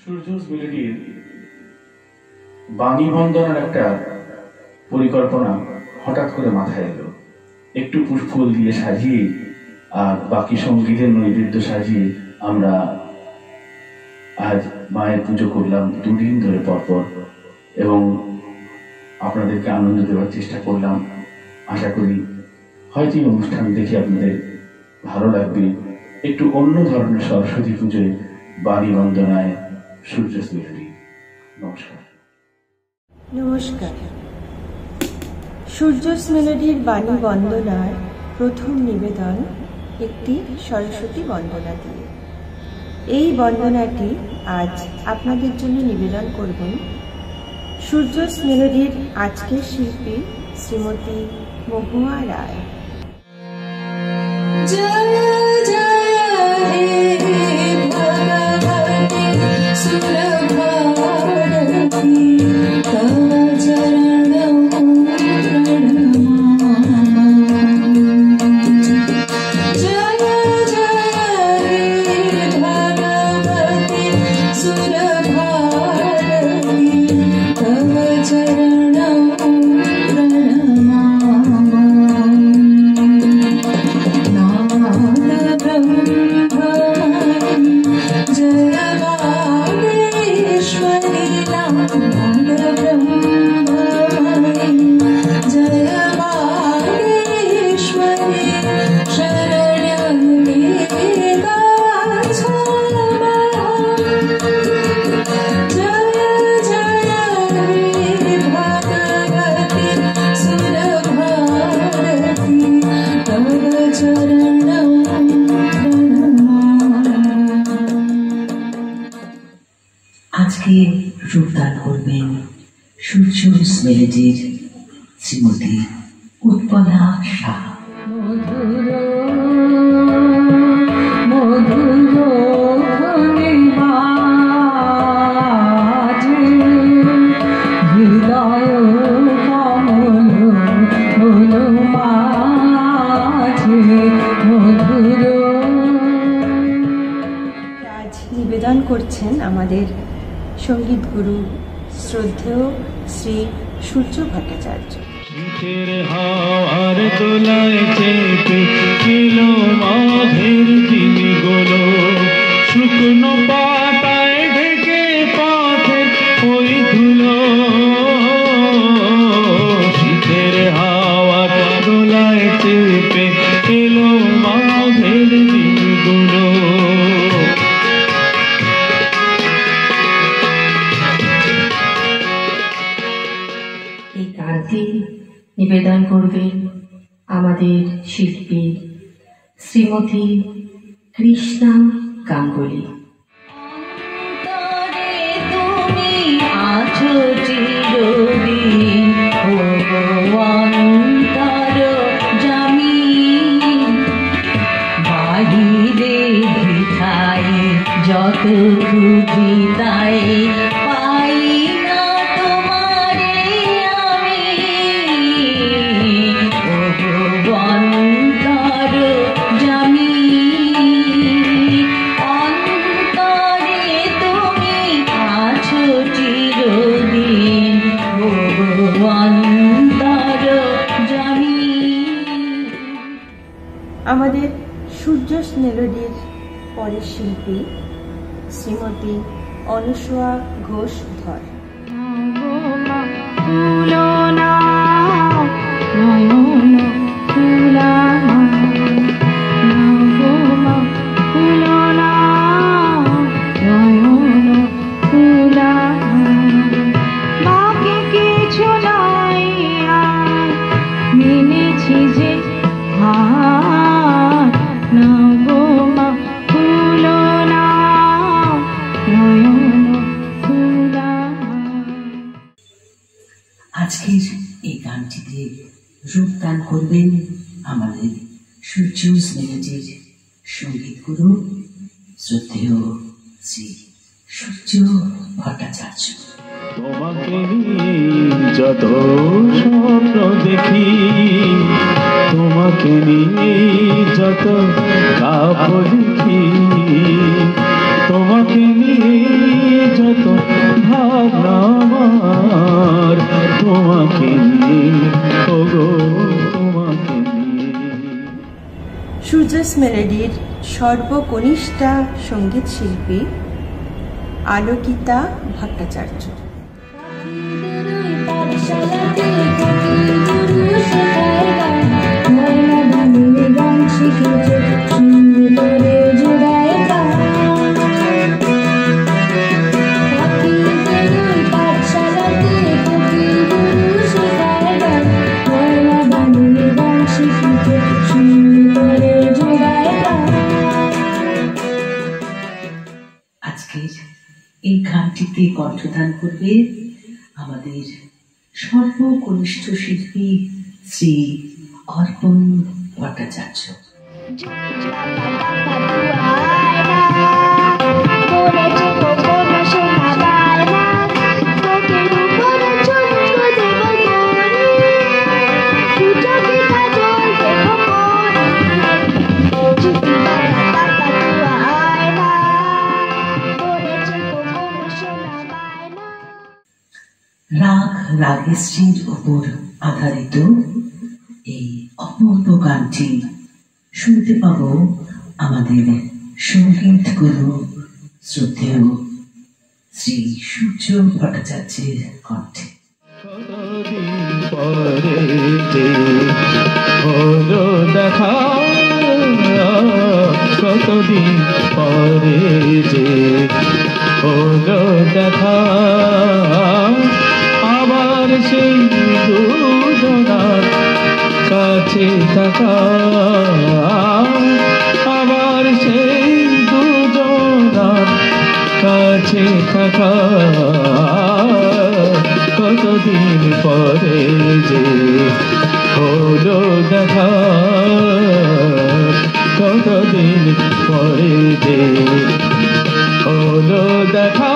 সূর্যস মেলোডির বাণী বন্দনার একটা পরিকল্পনা হঠাৎ করে মাথায় এলো। একটু পুষ্পফুল দিয়ে সাজিয়ে আর বাকি সঙ্গীতের নৈবেদ্য সাজিয়ে আমরা আজ মায়ের পুজো করলাম দুদিন ধরে পরপর, এবং আপনাদেরকে আনন্দ দেওয়ার চেষ্টা করলাম। আশা করি হয়তো এই অনুষ্ঠান দেখে আপনাদের ভালো লাগবে। একটু অন্য ধরনের সরস্বতী পুজোয় বাণী বন্দনায় সূর্যস মেলোডি। নমস্কার। নমস্কার। সূর্যস মেলোডির বাণী বন্দনার প্রথম নিবেদন একটি সরস্বতী বন্দনা দিয়ে। এই বন্দনাটি আজ আপনাদের জন্য নিবেদন করবেন সূর্যস মেলোডির আজকের শিল্পী শ্রীমতী মহুয়া রায়। জয় জয় হে ভগবতী সুরভারতী তব চরণৌ প্রণমামি। জয় জয় হে ভগবতী সুরভারতী তব চরণৌ আজকে রূপদান করবেন সূর্যস মেলোডির শ্রীমতী উৎপলা শাহ। মধুর মধুর বাজে হৃদয় কমল মাঝে মধুর। আজ নিবেদন করছেন আমাদের সঙ্গীত গুরু শ্রদ্ধেয় শ্রী সূর্য ভট্টাচার্য। শীতের হাওয়ার দোলায় চেপে এলো মাঘের দিনগুলো, শুকনো পাতায় ঢেকে পথের ওই ধুলো। শীতের হাওয়ার দোলায় চেপে এলো মাঘের দিনগুলো। এই গানটি নিবেদন করবেন আমাদের শিল্পী শ্রীমতী কৃষ্ণা গাঙ্গুলি। অন্তরে তুমি আছো চিরদিন, ও অন্তর জামি বাহিরে ভিখাই যত খুঁজি তাই পাই না তোমারে আমি। ও অন্তর জামি অন্তরে তুমি আছো চিরদিন, ও অন্তর জামি। আমাদের সূর্যস মেলোডির পরের শিল্পী শ্রীমতী অনুসয়া ঘোষ ধর। তুলনা নয়ন তুলনা নবমা তুলনা নয়ন তুলনা বাকি কিছু নাই আর মেনেছি যে হার। নবমা তুলনা নয়ন তুলনা। আজকের এই গানটিতে রূপদান করবেন আমাদের সূর্যস মেলোডির সঙ্গীত গুরু শ্রদ্ধেয় শ্রী সূর্য ভট্টাচার্য। তোমাকে নিয়ে যত স্বপ্ন দেখি, তোমাকে নিয়ে যত কাব্য লিখি, তোমাকে নিয়ে ভাবনা আমার তোমাকে নিয়ে, ওগো তোমাকে নিয়ে। সূর্যস মেলোডির সর্বকনিষ্ঠা সঙ্গীত শিল্পী আলোকিতা ভট্টাচার্য। আজকের এই গানটিতে কণ্ঠদান করবে আমাদের সর্বকনিষ্ঠ শিল্পী শ্রী অর্পণ ভট্টাচার্য। রাগ রাগেশ্রীর উপর আধারিত এই অপূর্ব গানটি শুনতে পাব আমাদের সঙ্গীত গুরু শ্রদ্ধেয় শ্রী সূর্য ভট্টাচার্যের কণ্ঠে। কতদিন পরে যে হলো দেখা, কতদিন পরে যে হলো দেখা, আবার সেই দুজনার কাছে থাকা, আবার সেই দুজনার কাছে থাকা, কতদিন পরে যে হলো দেখা, কতদিন পরে যে হলো দেখা,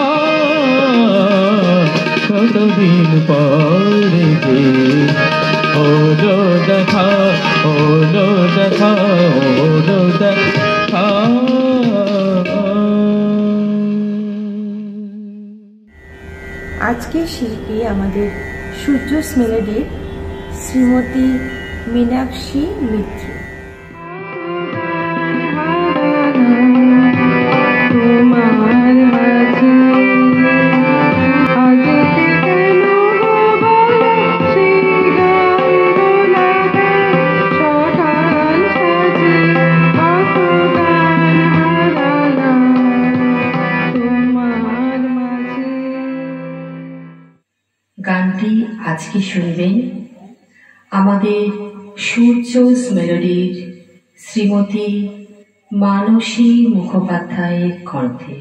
কতদিন পরে যে হলো দেখা, হলো দেখা, হলো দেখা। আজকের শিল্পী আমাদের সূর্যস মেলোডির শ্রীমতী মীনাক্ষী মিত্র। গানটি আজকে শুনবেন আমাদের সূর্যস মেলোডির শ্রীমতী মানসী মুখোপাধ্যায়ের কণ্ঠে।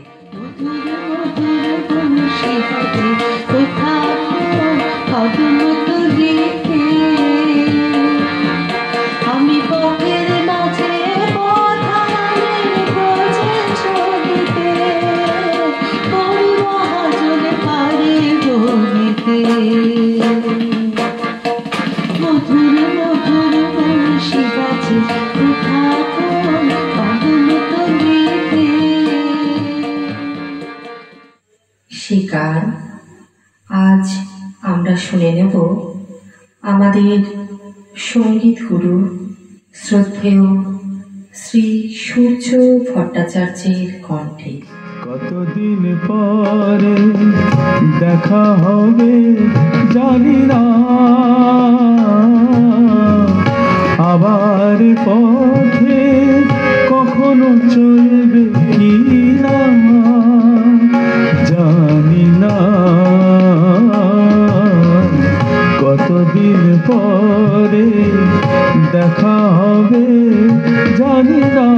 আমি পথের মাঝে পথারের বোঝে ছবিতে বড় মহাজন পারে বলিতে মধুর মধুর বংশী বাজে কোথা কোন অবনত গীতে। সে গান আজ আমরা শুনে নেব আমাদের সঙ্গীত গুরু শ্রদ্ধেয় শ্রী সূর্য ভট্টাচার্যের কণ্ঠে। কতদিন পরে দেখা হবে জানি না, আবার পথে কখনো চলবে কি না জানি না, কতদিন পরে দেখা হবে জানি না,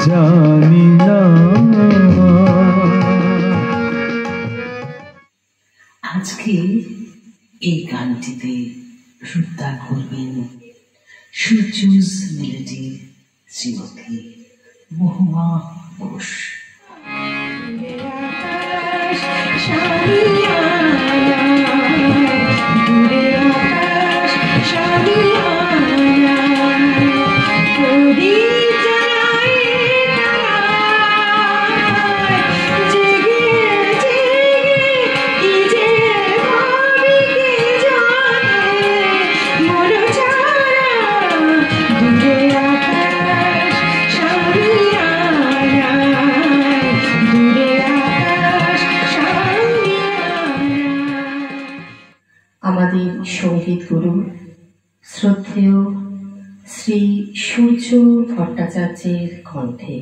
জানি না। আজকে এই গানটিতে রূপদান করবেন সূর্যস মেলোডির শ্রীমতী মহুয়া ঘোষ। যে ভট্টাচার্যের কণ্ঠে।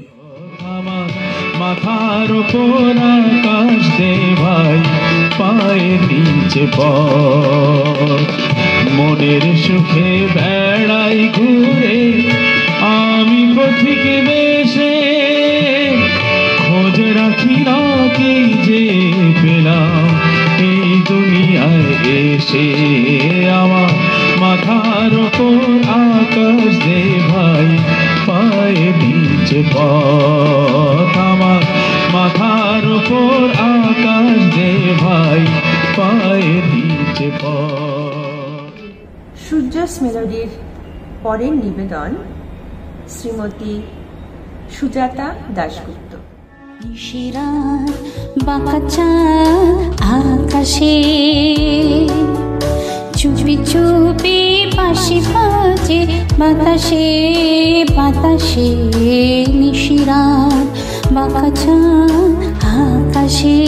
আমার মাথার ওপর আকাশ দে ভাই, পায়ের নিচে পথ, মনের সুখে বেড়াই ঘুরে আমি পথিক বেশে, খোঁজ রাখি না কি যে পেলাম এই দুনিয়ায় এসে। আমার মাথার ওপর আকাশ দে ভাই, পায়ের নিচে পথ, আমার মাথার ওপর আকাশ দে ভাই, পায়ের নিচে পথ। সূর্যস মেলোডির পরের নিবেদন শ্রীমতী সুজাতা দাশগুপ্ত। নিশিরাত বাঁকা চাঁদ আকাশে, চুপি চুপি বাঁশি বাজে বাতাসে বাতাসে। নিশিরাত বাঁকা চাঁদ আকাশে,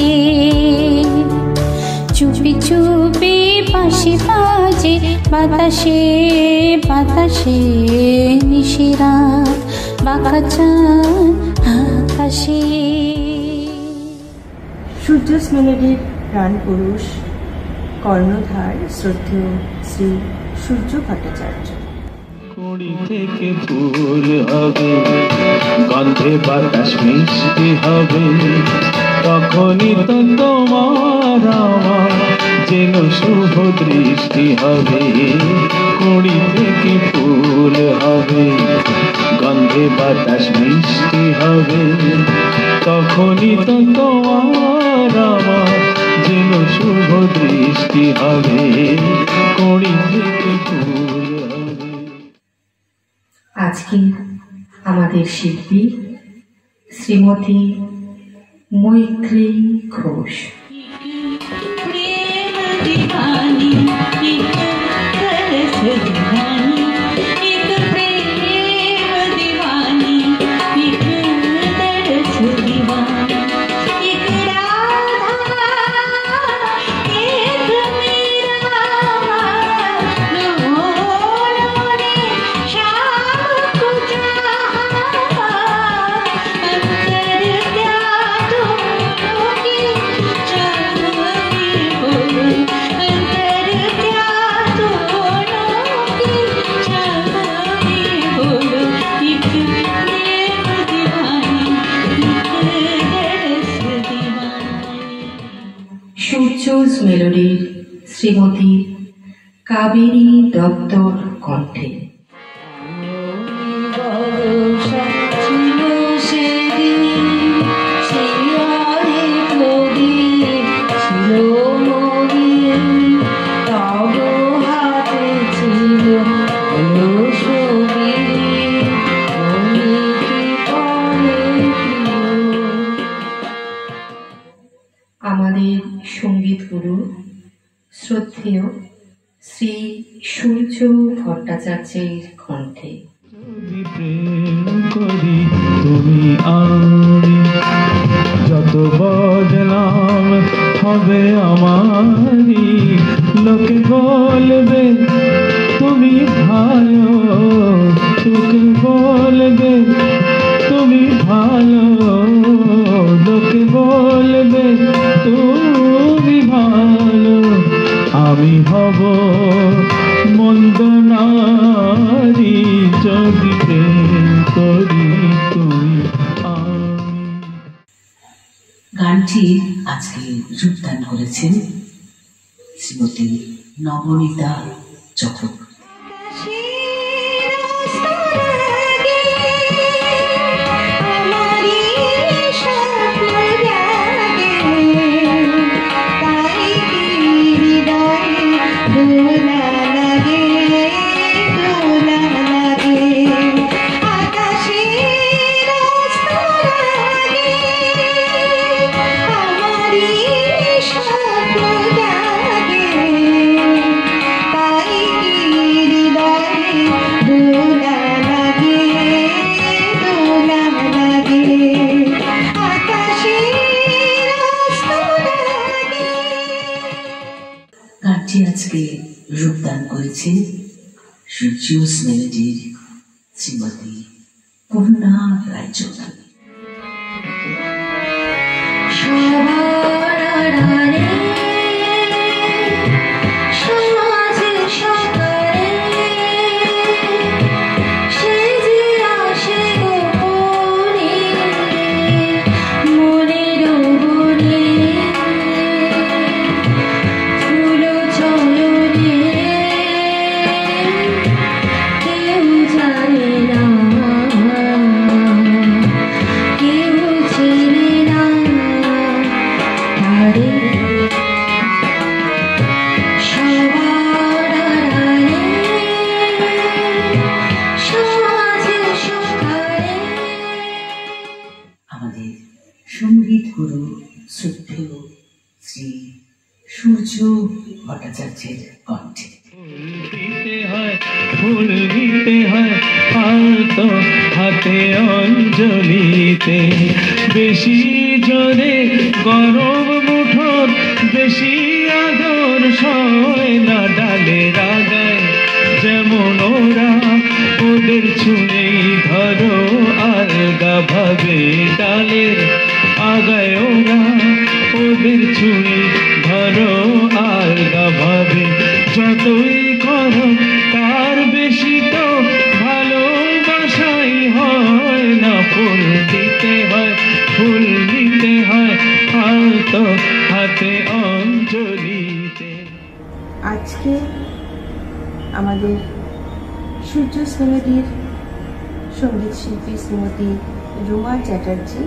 চুপি চুপি বাঁশি বাজে বাতাসে বাতাসে। নিশিরাত বাঁকা চাঁদ আকাশে। সূর্যস মেলোডির প্রাণ পুরুষ কর্ণধার শ্রদ্ধেয় শ্রী সূর্য ভট্টাচার্য। কুড়ি থেকে ফুল হবে, গন্ধে বাতাস মিষ্টি হবে, তখনই তো তোমার আমার যেন শুভ দৃষ্টি হবে। কুড়ি থেকে ফুল হবে, গন্ধে বাতাস মিষ্টি হবে, তখনই তো তোমার আমার যেন শুভ দৃষ্টি হবে। কুড়ি থেকে ফুল হবে। আজকে আমাদের শিল্পী শ্রীমতী মৈত্রী ঘোষ। प्रेम दीवानी एक तरस दीवानी, एक प्रेम दीवानी एक तरस दीवानी, एक राधा एक मीरा, दोनों ने शाम को चाहा, अंतर क्या दोनों की चाहनी बोलो, अंतर क्या दोनों की चाहनी बोलो। एक प्रेम दीवानी एक तरस दीवानी। সূর্যস মেলোডির শ্রীমতী কাবেরী দত্তর কণ্ঠে। ভরসা ছিল সেদিন, সেই অনেক প্রদীপ ছিল মলিন, তব হাতে ছিল আলো ছবি, মনে কি করে প্রিয়। আমাদের সঙ্গীত গুরু শ্রদ্ধেয় শ্রী সূর্য ভট্টাচার্যের কণ্ঠে। যদি প্রেম করি তুমি আমি, যত বদনাম হবে আমারি, লোকে বলবে তুমি ভালো, লোকে বলবে তুমি ভালো, লোকে বলবে তুমি ভালো। আমি হব মন্দ নারী, যদি প্রেম করি তুমি আমি। গানটি আজকে রূপদান করেছেন শ্রীমতী নবনীতা চক্রবর্তী। গানটি আজকে রূপদান করেছেন সূর্যস মেলোডির শ্রীমতী করুণা রায়চৌধুরী। সঙ্গীত গুরু শ্রদ্ধেয় শ্রী সূর্য ভট্টাচার্যের কণ্ঠে। ফুল দিতে হয় আলতো হাতে অঞ্জলিতে, বেশি জোরে গরম মুঠোর বেশি আদর সয় না ডালে রাগায়, যেমন ওরা ওদের ছুঁড়েই ধরো আলগা ভাবে ডালের আগায়, ওরা ওদের ছুঁড়ে ধরো আলগা ভাবে, যতই করো তার বেশি তো ভালোবাসাই হয় না। ফুল দিতে হয়, ফুল দিতে হয় আলতো হাতে অঞ্জলিতে। আজকে আমাদের সূর্যস মেলোডির সঙ্গীত শিল্পী শ্রীমতী রুমা চ্যাটার্জি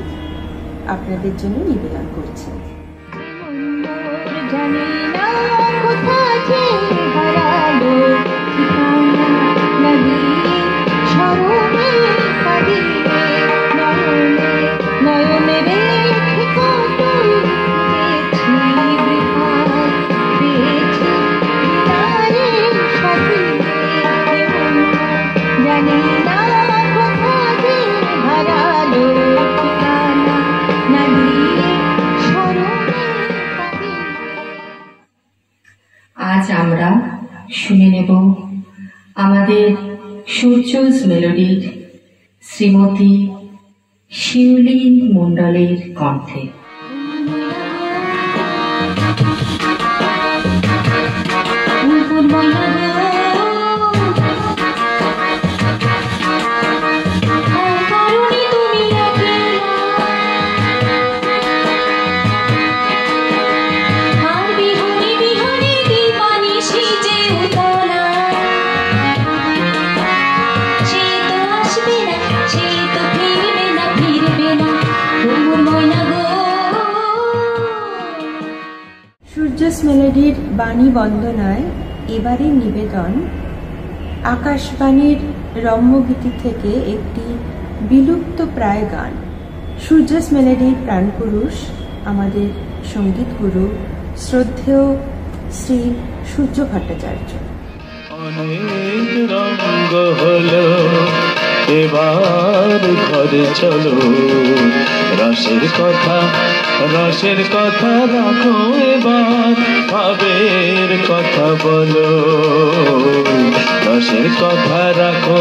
আপনাদের জন্য নিবেদন করছেন। আজ আমরা শুনে নেব আমাদের সূর্যস মেলোডির শ্রীমতী শিউলি মণ্ডলের কণ্ঠে। সূর্যস মেলোডির বাণী বন্দনায় এবারের নিবেদন আকাশবাণীর রম্যগীতি থেকে একটি বিলুপ্ত প্রায় গান। সূর্যস মেলোডির প্রাণপুরুষ আমাদের সঙ্গীত গুরু শ্রদ্ধেয় শ্রী সূর্য ভট্টাচার্য। অনেক রঙ্গ হলো এবার ঘরে চলো, রসের কথা রাখো এবার, ভাবের কথা বলো, রসের কথা রাখো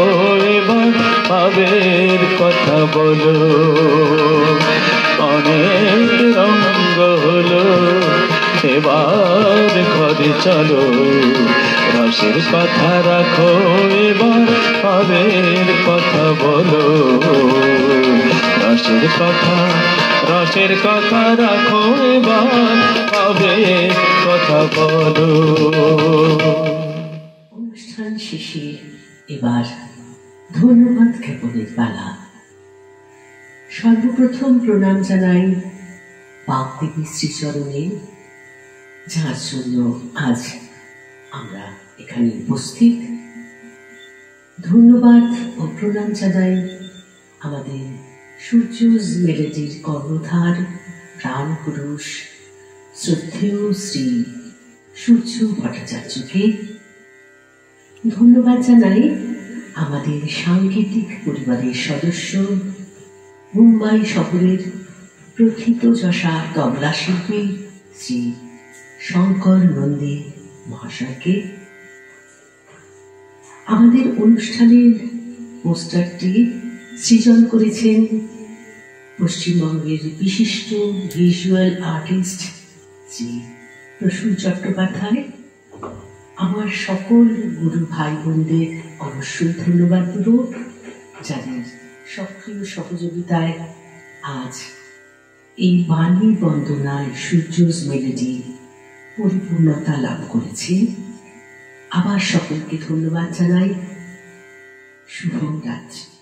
এবার, ভাবের কথা বলো। অনেক রঙ্গ হলো এবার ঘরে চলো, রসের কথা রাখো এবার, ভাবের কথা বলো, রসের কথা রাখো এবার, ভাবের কথা বলো। অনুষ্ঠান শেষে এবার ধন্যবাদ জ্ঞাপনের পালা। সর্বপ্রথম প্রণাম জানাই বাগদেবী শ্রীচরণে, যার জন্য আজ আমরা এখানে উপস্থিত। ধন্যবাদ ও প্রণাম জানাই আমাদের সূর্যস মেলোডির কর্ণধার প্রাণ পুরুষ শ্রদ্ধেয় শ্রী সূর্য ভট্টাচার্যকে। ধন্যবাদ জানাই আমাদের সাংগীতিক পরিবারের সদস্য মুম্বাই শহরের প্রথিতযশা তবলা শিল্পী শ্রী শঙ্কর নন্দী মহাশয়কে। আমাদের অনুষ্ঠানের পোস্টারটি সৃজন করেছেন পশ্চিমবঙ্গের বিশিষ্ট ভিজুয়াল আর্টিস্ট শ্রী প্রসূন চট্টোপাধ্যায়। আমার সকল গুরু ভাই বোনদের অবশ্যই ধন্যবাদ দেব, যাদের সক্রিয় সহযোগিতায় আজ এই বাণী বন্দনায় সূর্যস মেলোডি পরিপূর্ণতা লাভ করেছে। আবার সকলকে ধন্যবাদ জানাই। শুভ রাত্রি।